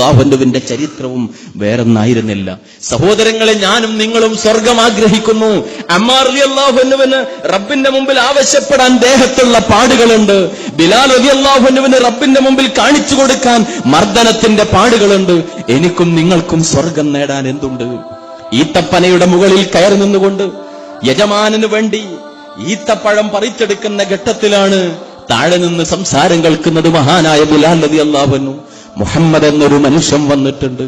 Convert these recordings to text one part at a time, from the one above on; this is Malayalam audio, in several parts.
റളിയല്ലാഹു അൻഹുവിന്റെ ചരിത്രവും വേറൊന്നായിരുന്നില്ല. സഹോദരങ്ങളെ, ഞാനും നിങ്ങളും സ്വർഗം ആഗ്രഹിക്കുന്നു. അമ്മാർ റളിയല്ലാഹു അൻഹുവിന് റബ്ബിന്റെ മുമ്പിൽ ആവശ്യപ്പെടാൻ ദേഹത്തുള്ള പാടുകളുണ്ട്. ബിലാൽ റളിയല്ലാഹു അൻഹുവിന് റബ്ബിന്റെ മുമ്പിൽ കാണിച്ചു കൊടുക്കാൻ മർദ്ദനത്തിന്റെ പാടുകളുണ്ട്. എനിക്കും നിങ്ങൾക്കും സ്വർഗം നേടാൻ എന്തുണ്ട്? ഈത്തപ്പനയുടെ മുകളിൽ കയറി നിന്നുകൊണ്ട് യജമാനു വേണ്ടി ഈത്തപ്പഴം പറിച്ചെടുക്കുന്ന ഘട്ടത്തിലാണ് താഴെ നിന്ന് സംസാരം കേൾക്കുന്നത് മഹാനായ ബിലാൽ റളിയല്ലാഹു അൻഹു. മുഹമ്മദ് എന്നൊരു മനുഷ്യൻ വന്നിട്ടുണ്ട്,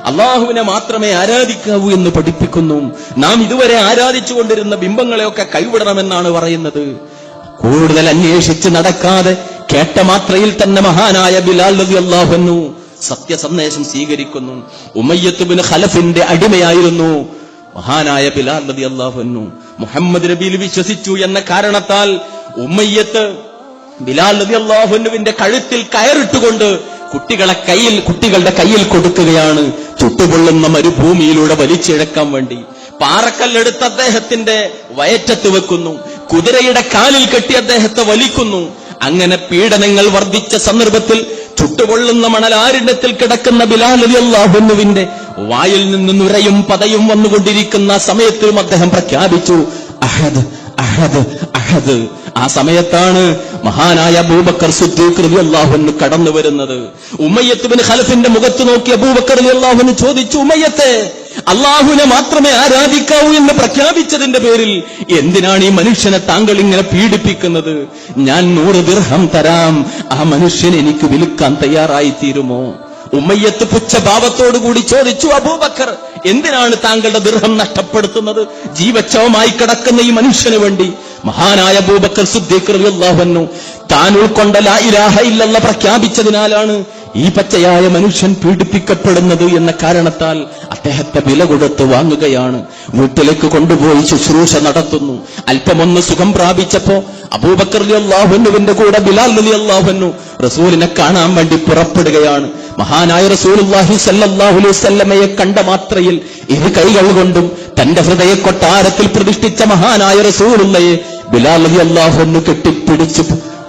അള്ളാഹുവിനെ മാത്രമേ ആരാധിക്കാവൂ എന്ന് പഠിപ്പിക്കുന്നു. നാം ഇതുവരെ ആരാധിച്ചുകൊണ്ടിരുന്ന ബിംബങ്ങളെയൊക്കെ കൈവിടണമെന്നാണ് പറയുന്നത്. കൂടുതൽ അന്വേഷിച്ച് നടക്കാതെ കേട്ട മാത്രയിൽ തന്നെ മഹാനായ ബിലാൽ റളിയല്ലാഹു അൻഹു സത്യസന്ദേശം സ്വീകരിക്കുന്നു. ഉമയ്യത്ത് ബിൻ ഖലഫിന്റെ അടിമയായിരുന്നു മഹാനായ ബിലാൽ റളിയല്ലാഹു അൻഹു. മുഹമ്മദ് നബിയിൽ വിശ്വസിച്ചു എന്ന കാരണത്താൽ ഉമയ്യത്ത് ബിലാൽ റളിയല്ലാഹു അൻഹുവിന്റെ കഴുത്തിൽ കയറിട്ടുകൊണ്ട് കുട്ടികളുടെ കയ്യിൽ കൊടുക്കുകയാണ്. ചുട്ടുപൊള്ളുന്ന മരുഭൂമിയിലൂടെ വലിച്ചിഴക്കാൻ വേണ്ടി പാറക്കല്ലെടുത്ത് അദ്ദേഹത്തിന്റെ വയറ്റത്ത് വെക്കുന്നു, കുതിരയുടെ കാലിൽ കെട്ടി അദ്ദേഹത്തെ വലിക്കുന്നു. അങ്ങനെ പീഡനങ്ങൾ വർദ്ധിച്ച സന്ദർഭത്തിൽ ചുട്ടുപൊള്ളുന്ന മണലാരണ്യത്തിൽ കിടക്കുന്ന ബിലാൽ റളിയല്ലാഹു അൻഹുവിന്റെ വായിൽ നിന്ന് നുരയും പതയും വന്നുകൊണ്ടിരിക്കുന്ന സമയത്തും അദ്ദേഹം പ്രഖ്യാപിച്ചു, അഹദ് അഹദ് അഹദ്. ആ സമയത്താണ് മഹാനായ അബൂബക്കർ സിദ്ദീഖ് റളിയല്ലാഹു അൻഹു കടന്നു വരുന്നത്. ഉമയ്യത്ത് ബിൻ ഖലഫിന്റെ മുഖത്ത് നോക്കി അബൂബക്കർ റളിയല്ലാഹു അൻഹു ചോദിച്ചു, ഉമയ്യത്തെ, അള്ളാഹുവിനെ മാത്രമേ ആരാധിക്കാവൂ എന്ന് പ്രഖ്യാപിച്ചതിന്റെ പേരിൽ എന്തിനാണ് ഈ മനുഷ്യനെ താങ്കൾ ഇങ്ങനെ പീഡിപ്പിക്കുന്നത്? ഞാൻ 100 ദിർഹം തരാം, ആ മനുഷ്യൻ എനിക്ക് വിൽക്കാൻ തയ്യാറായി തീരുമോ? ഉമയ്യത്ത് പുച്ഛഭാവത്തോടുകൂടി ചോദിച്ചു, അബൂബക്കർ, എന്തിനാണ് താങ്കളുടെ ദിർഹം നഷ്ടപ്പെടുത്തുന്നത്? ജീവച്ഛവമായി കിടക്കുന്ന ഈ മനുഷ്യന് വേണ്ടി. മഹാനായ അബൂബക്കർ സിദ്ദീഖ് റളിയല്ലാഹു അൻഹു താൻ ഉൾക്കൊണ്ട ലാ ഇലാഹ ഇല്ലല്ലാഹ് പ്രഖ്യാപിച്ചതിനാലാണ് ഈ പച്ചയായ മനുഷ്യൻ പീഡിപ്പിക്കപ്പെടുന്നത് എന്ന കാരണത്താൽ അദ്ദേഹത്തെ വില കൊടുത്ത് വാങ്ങുകയാണ്. വീട്ടിലേക്ക് കൊണ്ടുപോയി ശുശ്രൂഷ നടത്തുന്നു. അല്പമൊന്ന് സുഖം പ്രാപിച്ചപ്പോ അബൂബക്കർ റളിയല്ലാഹു അൻഹുവിന്റെ കൂടെ ബിലാൽ റളിയല്ലാഹു അൻഹു റസൂലിനെ കാണാൻ വേണ്ടി പുറപ്പെടുകയാണ്. മഹാനായ റസൂലുള്ളാഹി സ്വല്ലല്ലാഹു അലൈഹി വസല്ലമയെ കണ്ട മാത്രയിൽ ഇരു കൈകൾ കൊണ്ടും തന്റെ ഹൃദയ കൊട്ടാരത്തിൽ പ്രതിഷ്ഠിച്ച മഹാനായ റസൂലുള്ളാഹിയെ ബിലാൽ റളിയല്ലാഹു അൻഹു കെട്ടിപ്പിടിച്ചു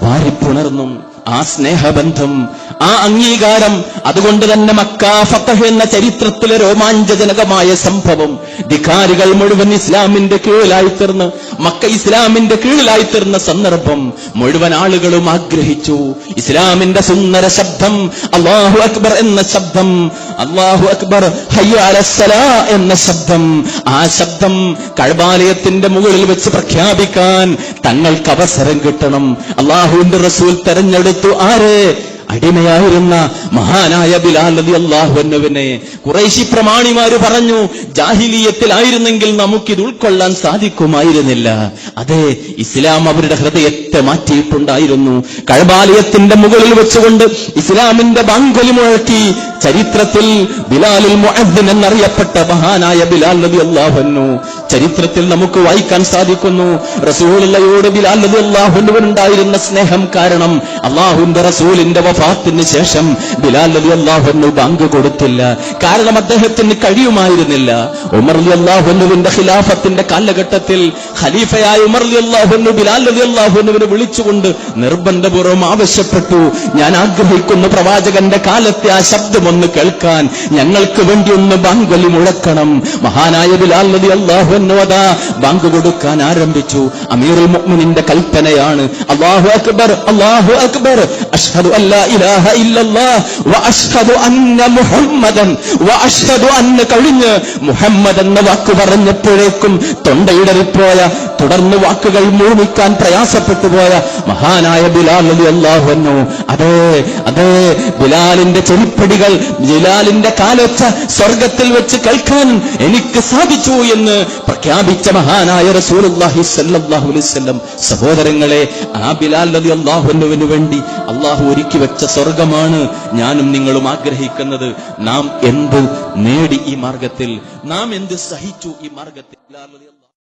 വാരിപ്പുണർന്നു. ആ സ്നേഹബന്ധം, ആ അംഗീകാരം, അതുകൊണ്ട് തന്നെ മക്ക ഫതഹ് എന്ന ചരിത്രത്തിലെ രോമാഞ്ചജനകമായ സംഭവം, ധിക്കാരികൾ മുഴുവൻ ഇസ്ലാമിന്റെ കീഴിലായി തീർന്ന്, മക്ക ഇസ്ലാമിന്റെ കീഴിലായി തീർന്ന സന്ദർഭം മുഴുവൻ ആളുകളും ആഗ്രഹിച്ചു. ഇസ്ലാമിന്റെ സുന്ദര ശബ്ദം, അല്ലാഹു അക്ബർ എന്ന ശബ്ദം, അല്ലാഹു അക്ബർ ഹയ്യ അലസ്സലാ എന്ന ശബ്ദം, ആ ശബ്ദം കഅബാലയത്തിന്റെ മുകളിൽ വെച്ച് പ്രഖ്യാപിക്കാൻ തങ്ങൾക്ക് അവസരം കിട്ടണം. അല്ലാഹുവിന്റെ റസൂൽ തെരഞ്ഞെടുത്തു ആരെ? അടിമയായിരുന്ന മഹാനായ ബിലാൽ റളിയല്ലാഹു അൻഹുവിനെ. ഖുറൈശി പ്രമാണിമാര് പറഞ്ഞു, ജാഹിലിയത്തിലായിരുന്നെങ്കിൽ നമുക്കിത് ഉൾക്കൊള്ളാൻ സാധിക്കുമായിരുന്നില്ല. അതെ, ഇസ്ലാം അവരുടെ ഹൃദയത്തെ മാറ്റിയിട്ടുണ്ടായിരുന്നു. കഅബാലയത്തിന്റെ മുകളിൽ വെച്ചുകൊണ്ട് ഇസ്ലാമിന്റെ ബാങ്കുലി മുഴക്കി ചരിത്രത്തിൽ ബിലാലുൽ മുഅദ്ദിൻ എന്നറിയപ്പെട്ട മഹാനായ ബിലാൽ റളിയല്ലാഹു അൻഹു ചരിത്രത്തിൽ നമുക്ക് വായിക്കാൻ സാധിക്കുന്നു. റസൂലുള്ളാഹിയോട് ബിലാൽ റളിയല്ലാഹു അൻഹുവിനുണ്ടായിരുന്ന സ്നേഹം കാരണം അല്ലാഹുവിന്റെ റസൂലിന്റെ വഫാത്തിന് ശേഷം ബിലാൽ റളിയല്ലാഹു അൻഹു ബാങ്ക് കൊടുത്തില്ല. കാരണം അദ്ദേഹത്തിന് കഴിയുമായിരുന്നില്ല. ഉമർ റളിയല്ലാഹു അൻഹുവിന്റെ ഖിലാഫത്തിന്റെ കാലഘട്ടത്തിൽ ഖലീഫയായ ഉമർ റളിയല്ലാഹു അൻഹു ബിലാൽ റളിയല്ലാഹു അൻഹുവിനെ വിളിച്ചുകൊണ്ട് നിർബന്ധപൂർവ്വം ആവശ്യപ്പെട്ടു, ഞാൻ ആഗ്രഹിക്കുന്ന പ്രവാചകന്റെ കാലത്തെ ആ ശബ്ദം ഒന്ന് കേൾക്കാൻ, ഞങ്ങൾക്ക് വേണ്ടി ഒന്ന് ബാങ്കുലി മുഴക്കണം. മഹാനായ ബിലാൽ റളിയല്ലാഹു അൻഹു അതാ ബാങ്ക് കൊടുക്കാൻ ആരംഭിച്ചു. അമീറുൽ മുഅ്മിനീന്റെ കൽപ്പനയാണ്, അല്ലാഹു അക്ബർ അല്ലാഹു അക്ബർ അഷ്ഹദു അല്ലാ ഇലാഹ ഇല്ലല്ലാഹ് വ അഷ്ഹദു അന്ന മുഹമ്മദൻ വ അഷ്ഹദു അന്ന കഴിഞ്ഞ് മുഹമ്മദ് എന്ന വാക്ക് പറഞ്ഞപ്പോഴേക്കും തൊണ്ടയിടറിപ്പോയ, തുടർന്ന് വാക്കുകൾ മൂന്നിക്കാൻ പ്രയാസപ്പെട്ടു പോയ മഹാനായ ബിലാൽ റളിയല്ലാഹു അൻഹു, അതെ അതെ, ബിലാലിന്റെ ചെളിപ്പടികൾ, ബിലാലിന്റെ കാലൊച്ച സ്വർഗത്തിൽ വെച്ച് കേൾക്കാൻ എനിക്ക് സാധിച്ചു എന്ന് പ്രഖ്യാപിച്ച മഹാനായ റസൂലുള്ളാഹി സ്വല്ലല്ലാഹു അലൈഹി വസല്ലം. സഹോദരങ്ങളെ, ആ ബിലാൽ റളിയല്ലാഹു അൻഹുവിന് വേണ്ടി അല്ലാഹു ഒരുക്കി വെച്ച സ്വർഗമാണ് ഞാനും നിങ്ങളും ആഗ്രഹിക്കുന്നത്. നാം എന്ത് നേടി ഈ മാർഗത്തിൽ? നാം എന്ത് സഹിച്ചു ഈ മാർഗത്തിൽ?